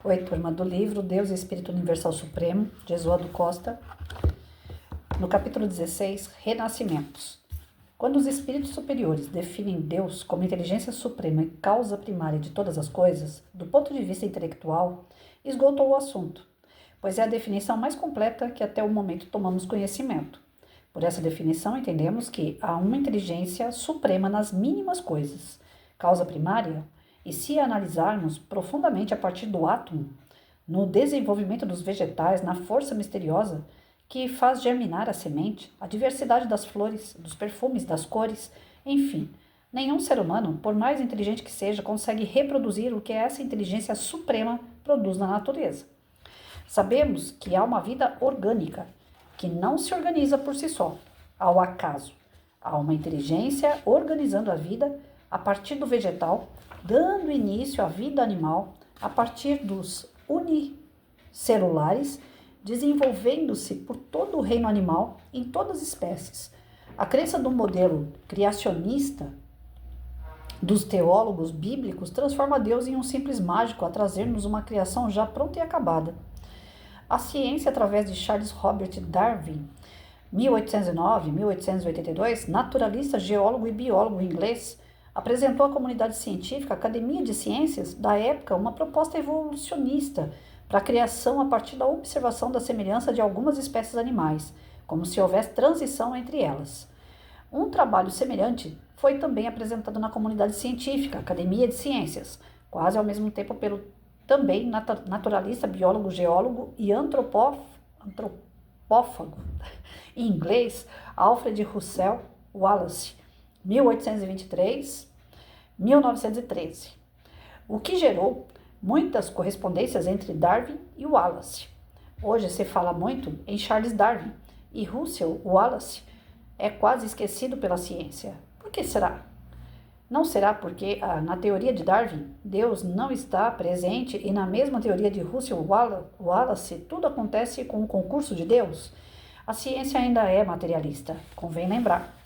Oi, turma do livro Deus e Espírito Universal Supremo, de Jesualdo Costa, no capítulo 16, Renascimentos. Quando os espíritos superiores definem Deus como inteligência suprema e causa primária de todas as coisas, do ponto de vista intelectual, esgotou o assunto, pois é a definição mais completa que até o momento tomamos conhecimento. Por essa definição, entendemos que há uma inteligência suprema nas mínimas coisas, causa primária. E se analisarmos profundamente a partir do átomo, no desenvolvimento dos vegetais, na força misteriosa que faz germinar a semente, a diversidade das flores, dos perfumes, das cores, enfim, nenhum ser humano, por mais inteligente que seja, consegue reproduzir o que essa inteligência suprema produz na natureza. Sabemos que há uma vida orgânica, que não se organiza por si só, ao acaso. Há uma inteligência organizando a vida a partir do vegetal, dando início à vida animal a partir dos unicelulares, desenvolvendo-se por todo o reino animal em todas as espécies. A crença do modelo criacionista dos teólogos bíblicos transforma Deus em um simples mágico a trazer-nos uma criação já pronta e acabada. A ciência, através de Charles Robert Darwin, 1809-1882, naturalista, geólogo e biólogo inglês, apresentou à comunidade científica, a Academia de Ciências da época, uma proposta evolucionista para a criação a partir da observação da semelhança de algumas espécies animais, como se houvesse transição entre elas. Um trabalho semelhante foi também apresentado na comunidade científica, Academia de Ciências, quase ao mesmo tempo pelo também naturalista, biólogo, geólogo e antropófago, em inglês, Alfred Russel Wallace, 1823-1913, o que gerou muitas correspondências entre Darwin e Wallace. Hoje se fala muito em Charles Darwin e Russel Wallace é quase esquecido pela ciência. Por que será? Não será porque na teoria de Darwin, Deus não está presente e na mesma teoria de Russel Wallace, tudo acontece com o concurso de Deus? A ciência ainda é materialista, convém lembrar.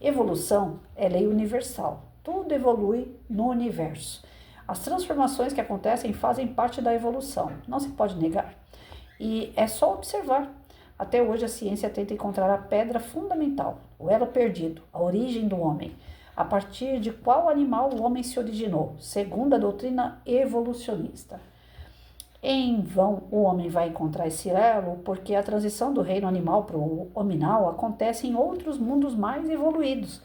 Evolução é lei universal. Tudo evolui no universo. As transformações que acontecem fazem parte da evolução, não se pode negar. E é só observar. Até hoje a ciência tenta encontrar a pedra fundamental, o elo perdido, a origem do homem. A partir de qual animal o homem se originou, segundo a doutrina evolucionista. Em vão o homem vai encontrar esse elo, porque a transição do reino animal para o hominal acontece em outros mundos mais evoluídos,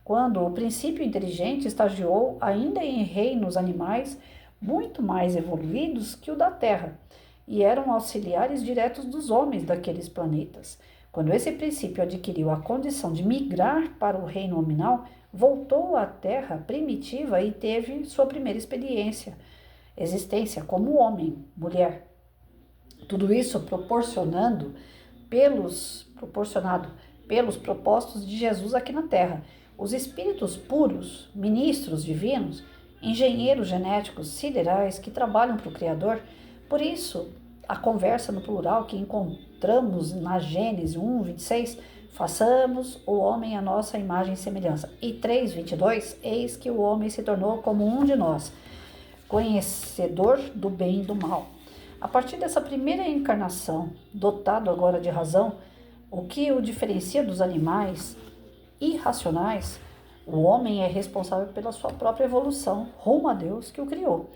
quando o princípio inteligente estagiou ainda em reinos animais muito mais evoluídos que o da Terra, e eram auxiliares diretos dos homens daqueles planetas. Quando esse princípio adquiriu a condição de migrar para o reino hominal, voltou à Terra primitiva e teve sua primeira existência como homem, mulher. Tudo isso proporcionado pelos propósitos de Jesus aqui na Terra. Os espíritos puros, ministros divinos, engenheiros genéticos siderais que trabalham para o Criador. Por isso, a conversa no plural que encontramos na Gênesis 1:26, façamos o homem à nossa imagem e semelhança. E 3:22, eis que o homem se tornou como um de nós, conhecedor do bem e do mal. A partir dessa primeira encarnação, dotado agora de razão, o que o diferencia dos animais irracionais, o homem é responsável pela sua própria evolução rumo a Deus que o criou,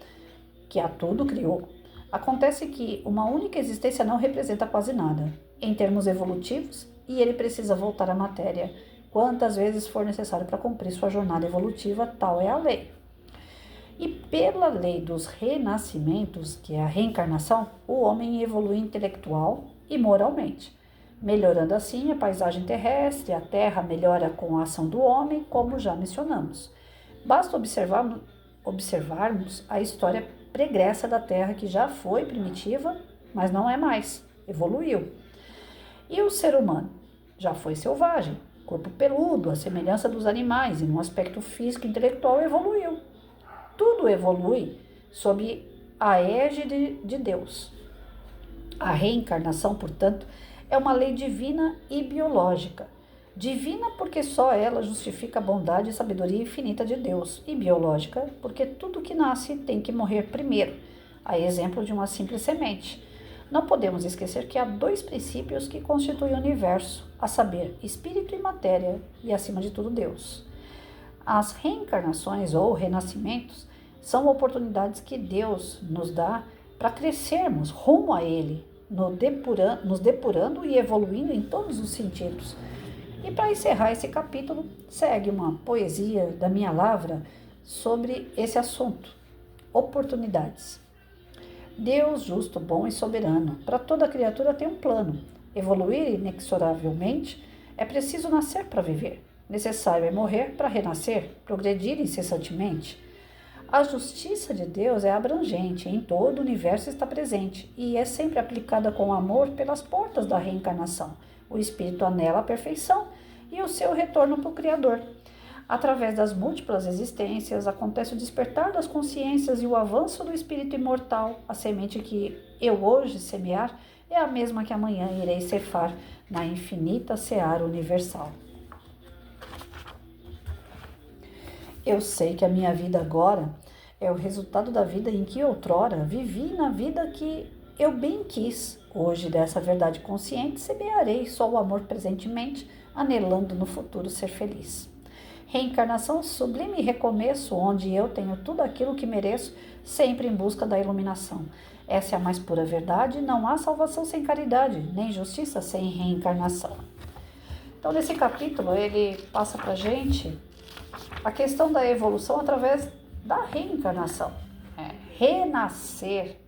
que a tudo criou. Acontece que uma única existência não representa quase nada, em termos evolutivos, e ele precisa voltar à matéria quantas vezes for necessário para cumprir sua jornada evolutiva, tal é a lei. E pela lei dos renascimentos, que é a reencarnação, o homem evolui intelectual e moralmente, melhorando assim a paisagem terrestre. A terra melhora com a ação do homem, como já mencionamos. Basta observarmos a história pregressa da terra, que já foi primitiva, mas não é mais, evoluiu. E o ser humano já foi selvagem, corpo peludo, à semelhança dos animais, e no aspecto físico e intelectual evoluiu. Tudo evolui sob a égide de Deus. A reencarnação, portanto, é uma lei divina e biológica. Divina porque só ela justifica a bondade e sabedoria infinita de Deus, e biológica porque tudo que nasce tem que morrer primeiro. a exemplo de uma simples semente. Não podemos esquecer que há dois princípios que constituem o universo, a saber, espírito e matéria, e acima de tudo Deus. As reencarnações ou renascimentos são oportunidades que Deus nos dá para crescermos rumo a Ele, nos depurando e evoluindo em todos os sentidos. E para encerrar esse capítulo, segue uma poesia da minha lavra sobre esse assunto, oportunidades. Deus, justo, bom e soberano, para toda criatura tem um plano. Evoluir inexoravelmente é preciso nascer para viver. Necessário é morrer para renascer, progredir incessantemente. A justiça de Deus é abrangente, em todo o universo está presente e é sempre aplicada com amor pelas portas da reencarnação. O espírito anela a perfeição e o seu retorno para o Criador. Através das múltiplas existências, acontece o despertar das consciências e o avanço do espírito imortal. A semente que eu hoje semear é a mesma que amanhã irei ceifar na infinita seara universal. Eu sei que a minha vida agora é o resultado da vida em que outrora vivi na vida que eu bem quis. Hoje, dessa verdade consciente, semearei só o amor presentemente, anelando no futuro ser feliz. Reencarnação sublime recomeço, onde eu tenho tudo aquilo que mereço, sempre em busca da iluminação. Essa é a mais pura verdade, não há salvação sem caridade, nem justiça sem reencarnação. Então, nesse capítulo, ele passa para a gente a questão da evolução através da reencarnação. Renascer,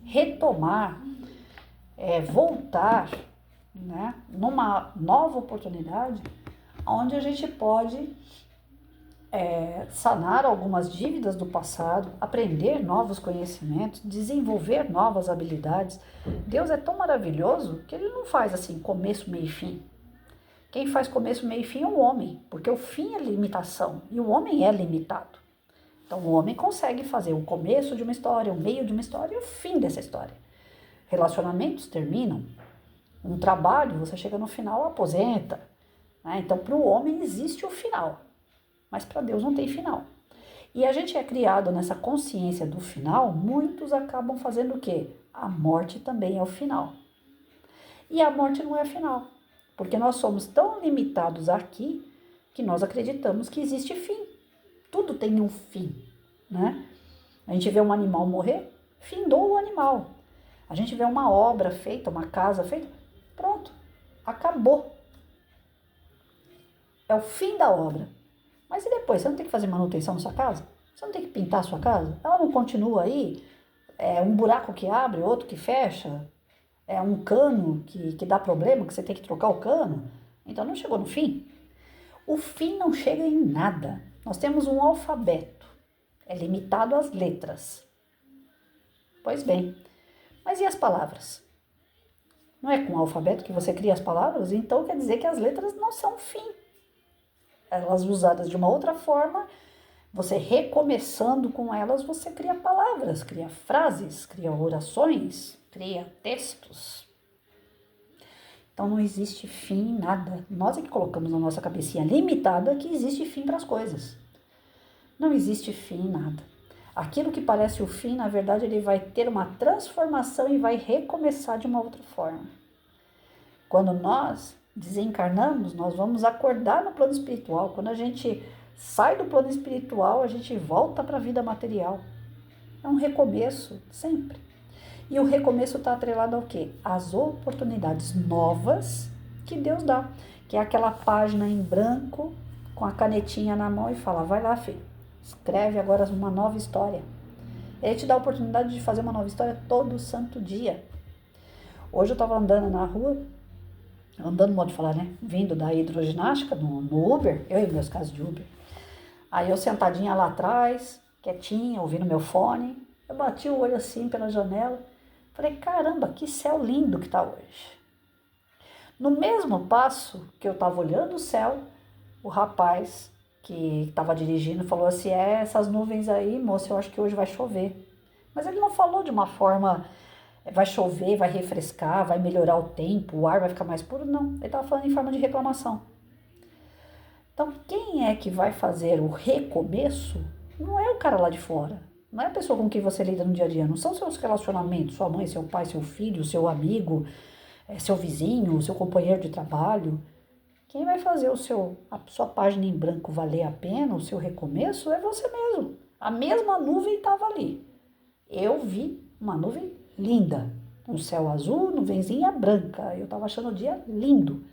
retomar, voltar, né, numa nova oportunidade, onde a gente pode sanar algumas dívidas do passado, aprender novos conhecimentos, desenvolver novas habilidades. Deus é tão maravilhoso que Ele não faz assim, começo, meio e fim. Quem faz começo, meio e fim é o homem, porque o fim é limitação e o homem é limitado. Então o homem consegue fazer o começo de uma história, o meio de uma história e o fim dessa história. Relacionamentos terminam, um trabalho, você chega no final, aposenta. Então, para o homem existe o final, mas para Deus não tem final. E a gente é criado nessa consciência do final, muitos acabam fazendo o quê? A morte também é o final. E a morte não é o final, porque nós somos tão limitados aqui que nós acreditamos que existe fim. Tudo tem um fim, né? A gente vê um animal morrer, findou o animal. A gente vê uma obra feita, uma casa feita, pronto, acabou. É o fim da obra. Mas e depois? Você não tem que fazer manutenção na sua casa? Você não tem que pintar a sua casa? Ela não continua aí? É um buraco que abre, outro que fecha? É um cano que dá problema, que você tem que trocar o cano? Então não chegou no fim. O fim não chega em nada. Nós temos um alfabeto. É limitado às letras. Pois bem. Mas e as palavras? Não é com o alfabeto que você cria as palavras? Então quer dizer que as letras não são fim. Elas usadas de uma outra forma, você recomeçando com elas, você cria palavras, cria frases, cria orações, cria textos. Então não existe fim em nada. Nós é que colocamos na nossa cabecinha limitada que existe fim para as coisas. Não existe fim em nada. Aquilo que parece o fim, na verdade, ele vai ter uma transformação e vai recomeçar de uma outra forma. Quando nós desencarnamos, nós vamos acordar no plano espiritual. Quando a gente sai do plano espiritual, a gente volta para a vida material. É um recomeço, sempre. E o recomeço está atrelado ao quê? Às oportunidades novas que Deus dá. Que é aquela página em branco, com a canetinha na mão e fala, vai lá, filho, escreve agora uma nova história. Ele te dá a oportunidade de fazer uma nova história todo santo dia. Hoje eu estava andando na rua, andando, modo de falar, né? Vindo da hidroginástica no Uber, eu e meus casos de Uber. Aí eu sentadinha lá atrás, quietinha, ouvindo meu fone, eu bati o olho assim pela janela, falei, caramba, que céu lindo que tá hoje. No mesmo passo que eu tava olhando o céu, o rapaz que estava dirigindo falou assim, essas nuvens aí, moça, eu acho que hoje vai chover. Mas ele não falou de uma forma, vai chover, vai refrescar, vai melhorar o tempo, o ar vai ficar mais puro, não. Ele estava falando em forma de reclamação. Então, quem é que vai fazer o recomeço não é o cara lá de fora, Não é a pessoa com quem você lida no dia a dia, não são seus relacionamentos, sua mãe, seu pai, seu filho, seu amigo, seu vizinho, seu companheiro de trabalho. Quem vai fazer a sua página em branco valer a pena, o seu recomeço, é você mesmo. A mesma nuvem estava ali. Eu vi uma nuvem linda, um céu azul, nuvenzinha branca. Eu estava achando o dia lindo.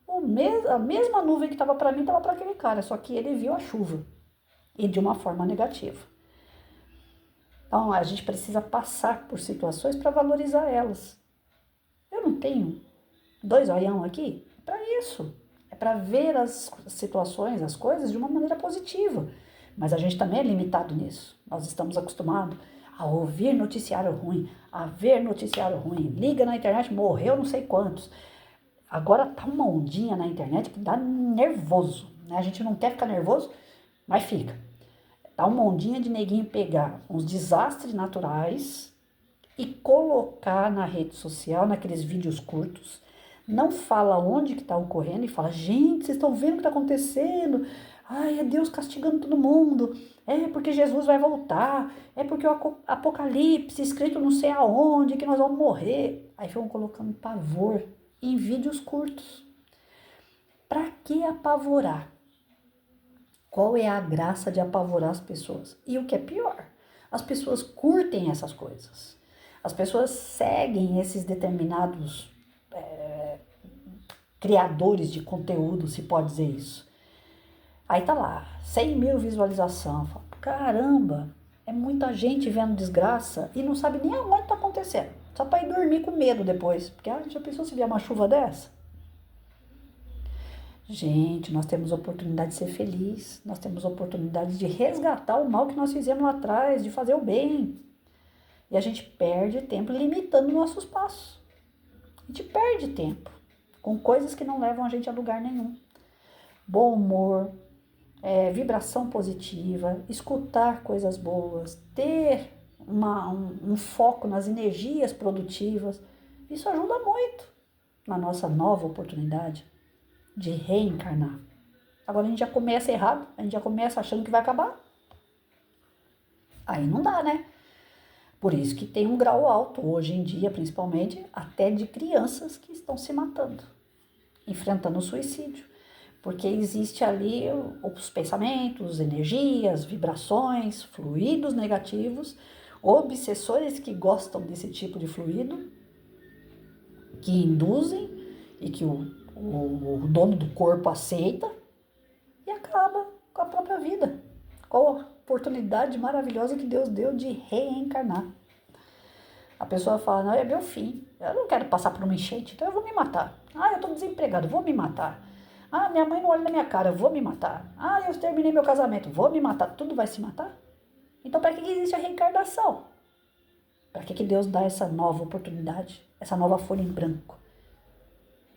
A mesma nuvem que estava para mim estava para aquele cara, só que ele viu a chuva e de uma forma negativa. Então a gente precisa passar por situações para valorizar elas. Eu não tenho 2 olhão aqui para isso. É para ver as situações, as coisas de uma maneira positiva. Mas a gente também é limitado nisso. Nós estamos acostumados a ouvir noticiário ruim, a ver noticiário ruim. Liga na internet, morreu não sei quantos. Agora tá uma ondinha na internet que dá nervoso, né? A gente não quer ficar nervoso, mas fica. Dá uma ondinha de neguinho pegar uns desastres naturais e colocar na rede social, naqueles vídeos curtos. Não fala onde que tá ocorrendo e fala, gente, vocês estão vendo o que tá acontecendo? Ai, é Deus castigando todo mundo. É porque Jesus vai voltar. É porque o Apocalipse, escrito não sei aonde, que nós vamos morrer. Aí ficam colocando pavor em vídeos curtos. Para que apavorar? Qual é a graça de apavorar as pessoas? E o que é pior, as pessoas curtem essas coisas. As pessoas seguem esses determinados criadores de conteúdo, se pode dizer isso. Aí tá lá, 100 mil visualizações. Caramba, é muita gente vendo desgraça e não sabe nem aonde tá acontecendo. Só para ir dormir com medo depois. Porque já pensou se vier uma chuva dessa? Gente, nós temos oportunidade de ser feliz. Nós temos oportunidade de resgatar o mal que nós fizemos lá atrás, de fazer o bem. E a gente perde tempo limitando nossos passos. A gente perde tempo com coisas que não levam a gente a lugar nenhum. Bom humor, vibração positiva, escutar coisas boas, ter um foco nas energias produtivas. Isso ajuda muito na nossa nova oportunidade de reencarnar. Agora a gente já começa errado, a gente já começa achando que vai acabar. Aí não dá, né? Por isso que tem um grau alto, hoje em dia, principalmente, até de crianças que estão se matando, enfrentando o suicídio. Porque existe ali os pensamentos, energias, vibrações, fluidos negativos, obsessores que gostam desse tipo de fluido, que induzem e que o dono do corpo aceita e acaba com a própria vida, com a oportunidade maravilhosa que Deus deu de reencarnar. A pessoa fala, não, é meu fim, eu não quero passar por uma enchente, então eu vou me matar. Ah, eu estou desempregado, vou me matar. Ah, minha mãe não olha na minha cara, vou me matar. Ah, eu terminei meu casamento, vou me matar. Tudo vai se matar? Então, para que existe a reencarnação? Para que Deus dá essa nova oportunidade, essa nova folha em branco?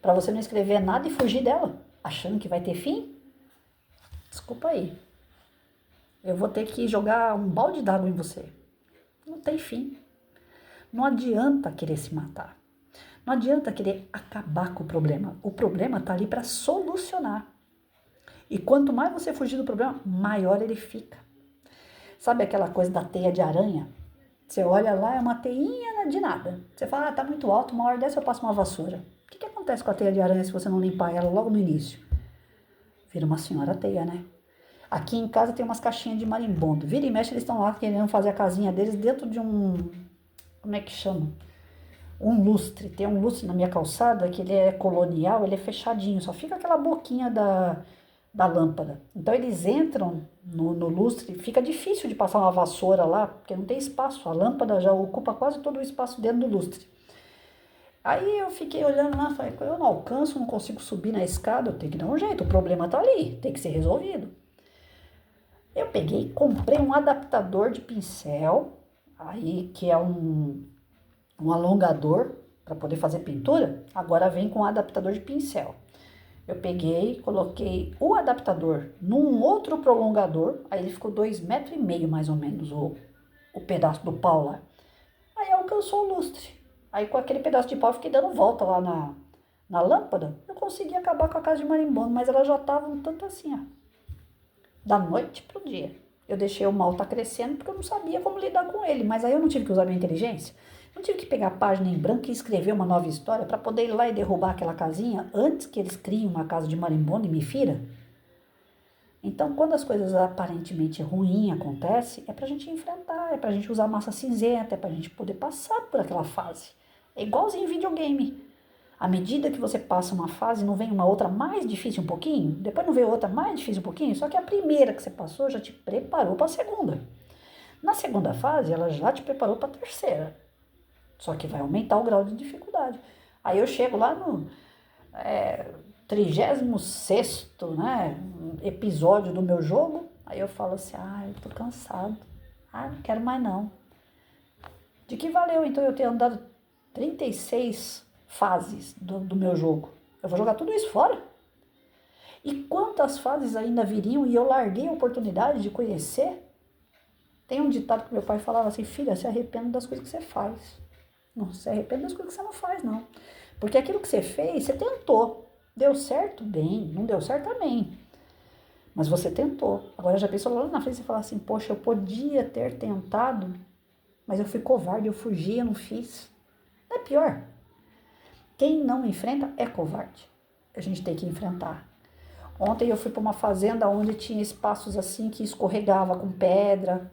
Para você não escrever nada e fugir dela, achando que vai ter fim? Desculpa aí. Eu vou ter que jogar um balde d'água em você. Não tem fim. Não adianta querer se matar. Não adianta querer acabar com o problema. O problema está ali para solucionar. E quanto mais você fugir do problema, maior ele fica. Sabe aquela coisa da teia de aranha? Você olha lá, é uma teinha de nada. Você fala, tá muito alto, uma hora dessa eu passo uma vassoura. O que acontece com a teia de aranha se você não limpar ela logo no início? Vira uma senhora teia, né? Aqui em casa tem umas caixinhas de marimbondo. Vira e mexe, eles estão lá querendo fazer a casinha deles dentro de um... Como é que chama? Um lustre. Tem um lustre na minha calçada que ele é colonial, ele é fechadinho. Só fica aquela boquinha da lâmpada. Então eles entram no lustre, fica difícil de passar uma vassoura lá, porque não tem espaço. A lâmpada já ocupa quase todo o espaço dentro do lustre. Aí eu fiquei olhando lá, falei, eu não alcanço, não consigo subir na escada, eu tenho que dar um jeito, o problema tá ali, tem que ser resolvido. Eu peguei, comprei um adaptador de pincel, aí que é um alongador para poder fazer pintura, agora vem com um adaptador de pincel. Eu peguei, coloquei o adaptador num outro prolongador, aí ele ficou 2,5 metros mais ou menos, o pedaço do pau lá. Aí alcançou o lustre. Aí com aquele pedaço de pau eu fiquei dando volta lá na lâmpada, eu consegui acabar com a casa de marimbondo, mas ela já estava um tanto assim, ó. Da noite pro dia. Eu deixei o mal estar crescendo porque eu não sabia como lidar com ele. Mas aí eu não tive que usar minha inteligência. Não tive que pegar a página em branco e escrever uma nova história para poder ir lá e derrubar aquela casinha antes que eles criem uma casa de marimbondo e me fira. Então, quando as coisas aparentemente ruins acontecem, é pra gente enfrentar, é pra gente usar massa cinzenta, é pra gente poder passar por aquela fase. É igualzinho em videogame. À medida que você passa uma fase, não vem uma outra mais difícil um pouquinho? Depois não vem outra mais difícil um pouquinho? Só que a primeira que você passou já te preparou para a segunda. Na segunda fase, ela já te preparou para a terceira. Só que vai aumentar o grau de dificuldade. Aí eu chego lá no 36º, né, episódio do meu jogo, aí eu falo assim, eu tô cansado. Não quero mais não. De que valeu então eu ter andado 36 fases do meu jogo? Eu vou jogar tudo isso fora? E quantas fases ainda viriam e eu larguei a oportunidade de conhecer? Tem um ditado que meu pai falava assim, filha, se arrependa das coisas que você faz. Não se arrependa das coisas que você não faz, não. Porque aquilo que você fez, você tentou. Deu certo? Bem. Não deu certo? Também. Mas você tentou. Agora já pensou lá na frente e falar assim, poxa, eu podia ter tentado, mas eu fui covarde, eu fugi, eu não fiz. Não é pior? Quem não enfrenta é covarde. A gente tem que enfrentar. Ontem eu fui para uma fazenda onde tinha espaços assim que escorregava com pedra,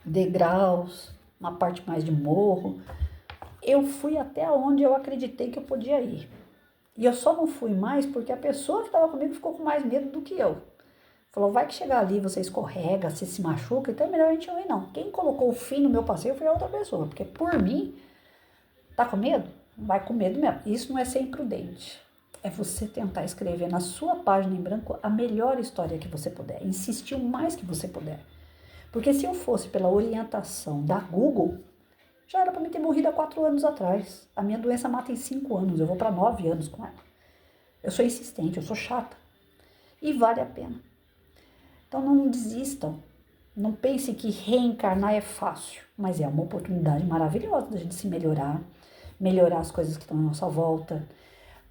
degraus, uma parte mais de morro. Eu fui até onde eu acreditei que eu podia ir. E eu só não fui mais porque a pessoa que estava comigo ficou com mais medo do que eu. Falou, vai que chegar ali, você escorrega, você se machuca, então é melhor a gente não ir não. Quem colocou o fim no meu passeio foi a outra pessoa, porque por mim, tá com medo? Vai com medo mesmo. Isso não é ser imprudente. É você tentar escrever na sua página em branco a melhor história que você puder. Insistir o mais que você puder. Porque se eu fosse pela orientação da Google, já era para mim ter morrido há 4 anos atrás. A minha doença mata em 5 anos, eu vou para 9 anos com ela. Eu sou insistente, eu sou chata. E vale a pena. Então não desistam. Não pense que reencarnar é fácil, mas é uma oportunidade maravilhosa da gente se melhorar, melhorar as coisas que estão à nossa volta.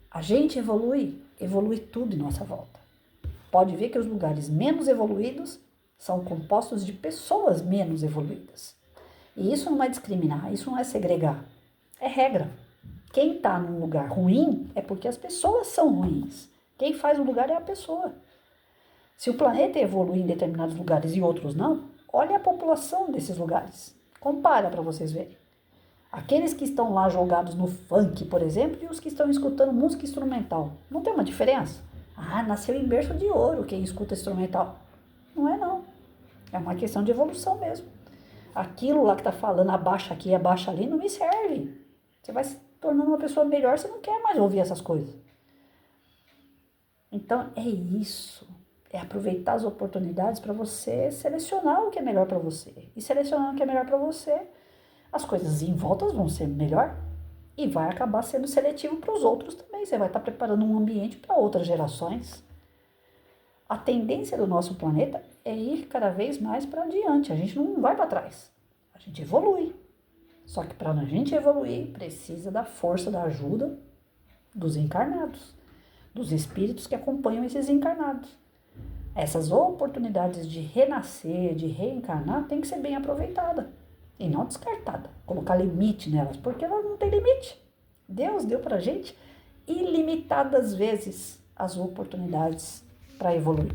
A gente evolui tudo em nossa volta. Pode ver que os lugares menos evoluídos são compostos de pessoas menos evoluídas. E isso não é discriminar, isso não é segregar, é regra. Quem está num lugar ruim é porque as pessoas são ruins. Quem faz o lugar é a pessoa. Se o planeta evolui em determinados lugares e outros não, olha a população desses lugares. Compara para vocês verem. Aqueles que estão lá jogados no funk, por exemplo, e os que estão escutando música instrumental. Não tem uma diferença? Nasceu em berço de ouro quem escuta instrumental. Não é não. É uma questão de evolução mesmo. Aquilo lá que está falando, abaixa aqui, abaixa ali, não me serve. Você vai se tornando uma pessoa melhor, você não quer mais ouvir essas coisas. Então, é isso. É aproveitar as oportunidades para você selecionar o que é melhor para você. E selecionando o que é melhor para você, as coisas em volta vão ser melhor e vai acabar sendo seletivo para os outros também. Você vai estar preparando um ambiente para outras gerações. A tendência do nosso planeta é ir cada vez mais para adiante. A gente não vai para trás. A gente evolui. Só que para a gente evoluir, precisa da força, da ajuda dos encarnados, dos espíritos que acompanham esses encarnados. Essas oportunidades de renascer, de reencarnar, tem que ser bem aproveitada e não descartada. Colocar limite nelas, porque elas não têm limite. Deus deu para a gente ilimitadas vezes as oportunidades para evoluir.